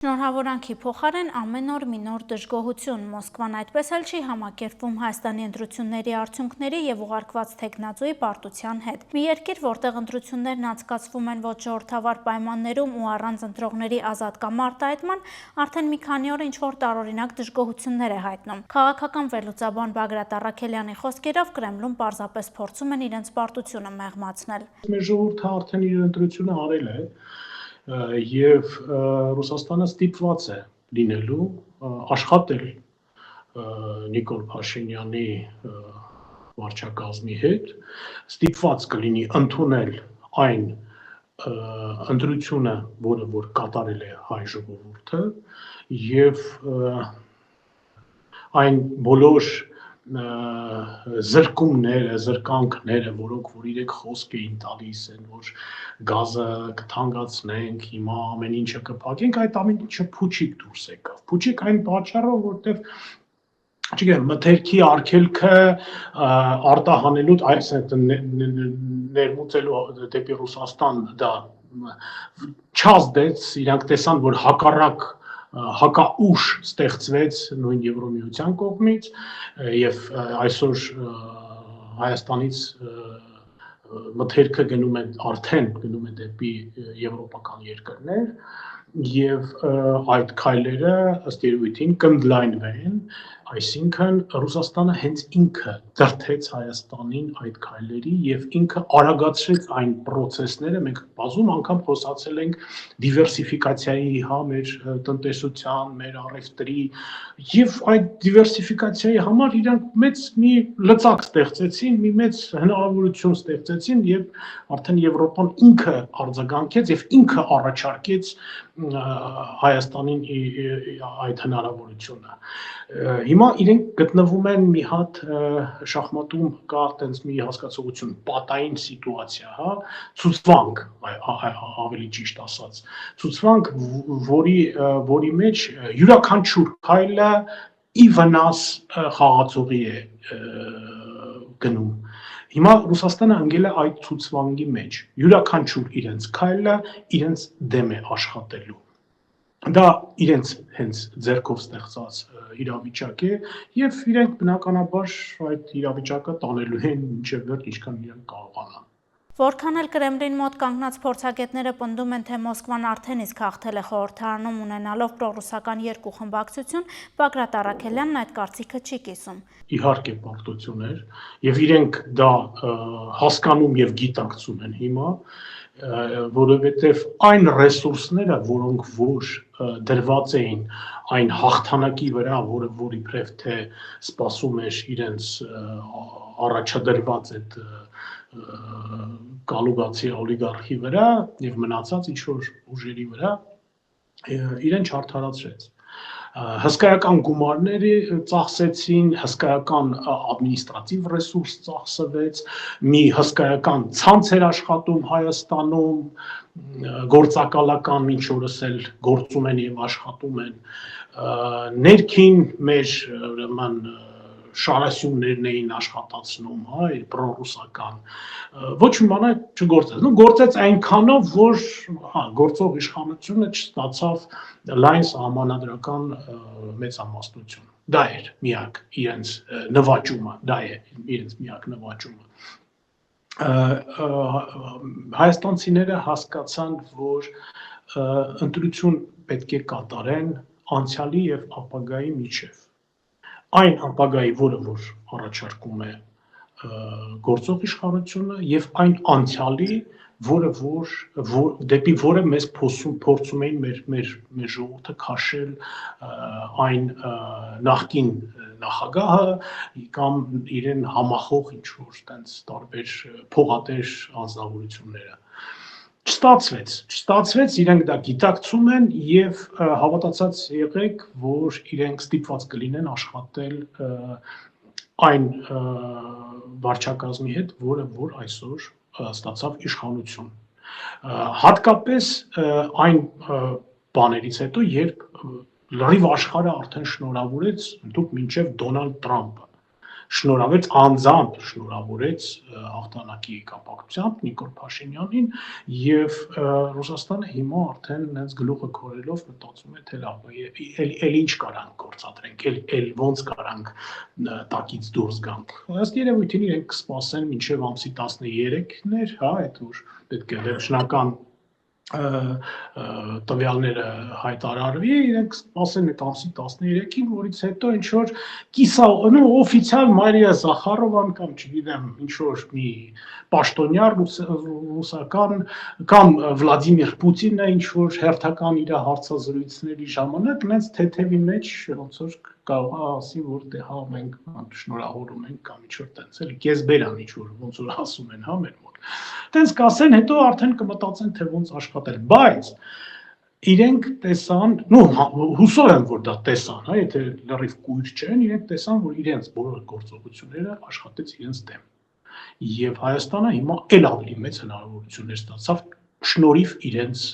Շնորհավորանքի փոխարեն ամեն օր մի նոր դժգոհություն։ Մոսկվան այդպես էլ չի համակերպվում Հայաստանի ընտրությունների արդյունքների եւ ուղարկված թեկնածուի պարտության հետ։ Մի երկիր, որտեղ ընտրություններն անցկացվում են ոչ ժողովրդավար պայմաններում ու առանց ընտրողների ազատ կամ արտահայտման, արդեն մի քանի օր ինչ-որ տարօրինակ դժգոհություններ է հայտնում։ Քաղաքական վերլուծաբան Բագրատ Առաքելյանի խոսքերով Կրեմլում պարզապես փորձում են իրենց պարտությունը մեղմացնել։ Մեր ժողովուրդը արդեն իր ընտրությունը արել է եւ Ռուսաստանը ստիպված է լինելու աշխատել Նիկոլ Փաշինյանի վարչակազմի հետ, ստիպված կլինի ընդունել այն ընտրությունը, որը կատարել է հայ ժողովուրդը եւ այն բոլոր զրկանքները, որոնք որ իրենք խոսք էին տալիս են, որ գազը կթանկացնենք, հիմա ամեն ինչը կփակենք, այդ ամեն ինչը փուչիկ դուրս եկավ։ Փուչիկ այն պատճառով, որտեղ չգիտեմ, մթերքի արգելքը արտահանելու, ներմուծելու դեպի Ռուսաստան դա չազդեց, իրանք տեսան, որ հակաուժ ստեղծվեց նույն Եվրամիության կողմից եւ այսօր Հայաստանից մթերքը արդեն գնում է դեպի եվրոպական երկրներ եւ այդ քայլերը ըստ երևույթին կընդլայնվեն, այսինքն Ռուսաստանը հենց ինքը դրդեց Հայաստանին այդ քայլերի եւ ինքը արագացրեց այն process-ները, մենք բազում անգամ խոսացել ենք դիվերսիֆիկացիայի, մեր տնտեսության, մեր առևտրի եւ այդ դիվերսիֆիկացիայի համար իրանք մեծ մի լծակ ստեղծեցին, մի մեծ հնարավորություն ստեղծեցին եւ արդեն Եվրոպան ինքը արձագանքեց եւ ինքը առաջարկեց Հայաստանին այդ հնարավորությունը։ Հիմա իրենք գտնվում են մի հատ շախմատում կա այդպես մի հասկացողություն, պատային սիտուացիա, հա, ցուցվանք, ավելի ճիշտ ասած, ցուցվանք, որի մեջ յուրաքանչյուր քայլը ի վնաս խաղացողի է գնում։ Հիմա Ռուսաստանը ընկել է այդ ցուցվանգի մեջ, յուրաքանչյուր իրենց քայլը իրենց դեմ է աշխատելու։ Դա իրենց հենց ձեռքով ստեղծած իրավիճակ է եւ իրենք բնականաբար այդ իրավիճակը տանելու են մինչեւ վերջ ինչքան իրենք կարողանան։ Որքան էլ Կրեմլին մոտ կանգնած փորձագետները պնդում են, թե Մոսկվան արդեն իսկ հաղթել է խորհրդարանում ունենալով պրոռուսական երկու խմբակցություն, Բագրատ Առաքելյանն այդ կարծիքը չի կիսում։ Իհարկե պարտություններ եւ իրենք դա հասկանում եւ գիտակցում են հիմա, որովհետեւ այն ռեսուրսները, որոնք որ դրված էին այն հաղթանակի վրա, որ իբրև թե սպասում էր իրենց առաջադրված այդ կալուգացի օլիգարխի վրա եւ մնացած ինչ-որ ուժերի վրա իրեն չարդարացրեց։ Հսկայական գումարների ծախսեցին, հսկայական ադմինիստրատիվ ռեսուրս ծախսվեց, մի հսկայական ցանց էր աշխատում Հայաստանում, գործակալական ինչ որս էլ գործում են եւ աշխատում են, ներքին մեր ուրեմն շարասյուններն էին աշխատացնում, հա, պրոռուսական, ոչ մի բան չգործեց, գործեց այնքանով, որ գործող իշխանությունը չստացավ լայն սահմանադրական մեծամասնություն։ Դա էր միակ իրենց նվաճումը, Հայաստանցիները հասկացան, որ ընտրություն պետք է կատարեն անցյալի եւ ապագայի միջեւ։ Այն ապագայի, որը որ առաջարկում է գործող իշխանությունը եւ այն անցյալի, դեպի որը մեզ փորձում էին մեր ժողովուրդը քաշել այն նախկին նախագահը կամ իրեն համախոհ ինչ որ տենց տարբեր փողատեր անձնավորությունները։ Չստացվեց, իրենք դա գիտակցում են եւ հավատացած եղեք, որ իրենք ստիպված կլինեն աշխատել այն վարչակազմի հետ, որը որ այսօր ստացավ իշխանություն։ Հատկապես այն բաներից հետո, երբ լրիվ աշխարհը արդեն շնորհավորեց դուք մինչև Դոնալդ Տրամպը։ շնորհավորեց անձամբ շնորհավորեց հաղթանակի կապակցությամբ Նիկոլ Փաշինյանին եւ Ռուսաստանը հիմա արդեն այնց գլուխը քորելով մտածում է թե լավ էլ ինչ կարանք գործադրենք էլ ոնց կարանք տակից դուրս գանք ըստ երևույթին իրենք կսպասեն մինչեւ ամսի 13-ներ հա այդ որ պետք է վերջնական տվյալները հայտարարվի, իրենք սպասեն այդ ամսի 13-ին, որից հետո ինչ որ օֆիցիալ Մարիա Զախարովան կամ չգիտեմ, ինչ որ մի պաշտոնյա ռուսական կամ Վլադիմիր Պուտինը ինչ որ հերթական իր հարցազրույցների ժամանակ նենց թեթևի մեջ ոնց որ կարող է ասի, որ դե հա մենք շնորհավորում ենք կամ ինչ որ տենց էլի կեսբերան ինչ որ ոնց որ ասում են հա մեր մոտ Տենց կասեն, հետո արդեն կմտածեն, թե ոնց աշխատել, բայց իրենք տեսան, հուսով եմ, որ դա տեսան, հա, եթե լրիվ կույր չեն, իրենք տեսան, որ իրենց բոլոր գործողությունները աշխատեց իրենց դեմ։ Եվ Հայաստանը հիմա էլ ավելի մեծ հնարավորություններ ստացավ շնորհիվ իրենց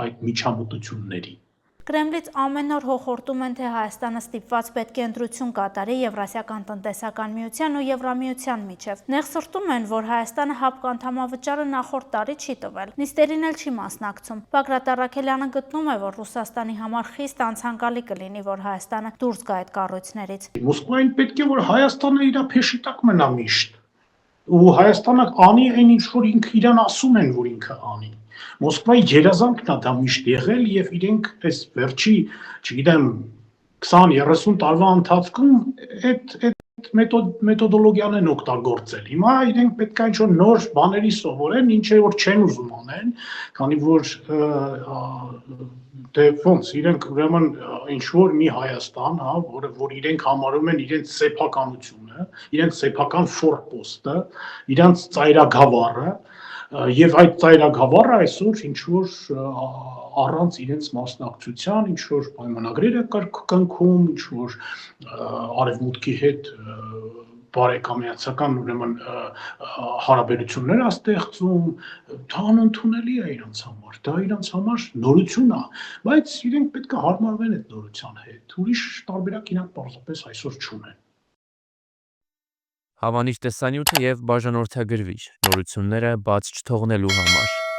այդ միջամտությունների։ Կրեմլից ամեն օր հոխորտում են, թե Հայաստանը ստիպված պետք է ընտրություն կատարի Եվրասիական տնտեսական միության ու Եվրամիության միջև։ Նեղսրտում են, որ Հայաստանը ՀԱՊԿ անդամավճարը նախորդ տարի չի տվել։ Նիստերին էլ չի մասնակցում։ Բագրատ Առաքելյանը գտնում է, որ Ռուսաստանի համար խիստ անցանկալի կլինի, որ Հայաստանը դուրս գա այդ կառույցներից։ Մոսկվային պետք է որ Հայաստանը իր փեշի տակ մնա միշտ։ Ու Հայաստանը անի այն ինչ որ ինքը իրան ասում են, որ ինքը անի։ Մոսկվայի երազանքն է դա միշտ եղել եւ իրենք այս վերջի, չգիտեմ, 20-30 տարվա ընթացքում այդ մեթոդոլոգիան են օգտագործել։ Հիմա իրենք պետք է ինչ-որ նոր բաների սովորեն, ինչ որ չեն ուզում անեն, քանի որ դե ոնց իրենք ուրեմն ինչ-որ մի Հայաստան, հա, որ իրենք համարում են իրենց սեփականությունը, իրենց սեփական ֆորպոստը, իրենց ծայրագավառը Եվ այդ ծայրագավառը այսօր ինչ-որ առանց իրենց մասնակցության, ինչ-որ պայմանագրեր է կնքում, ինչ-որ արևմուտքի հետ բարեկամացական ուրեմն հարաբերություններ է ստեղծում, դա անընդունելի է իրանց համար, դա իրանց համար նորություն է, բայց իրենք պետք է հարմարվեն այդ նորության հետ, ուրիշ տարբերակ իրանք պարզապես այսօր չունեն։ Հավանիչ տեսանյութը եւ բաժանորդագրվիչ նորությունները բաց չթողնելու համար։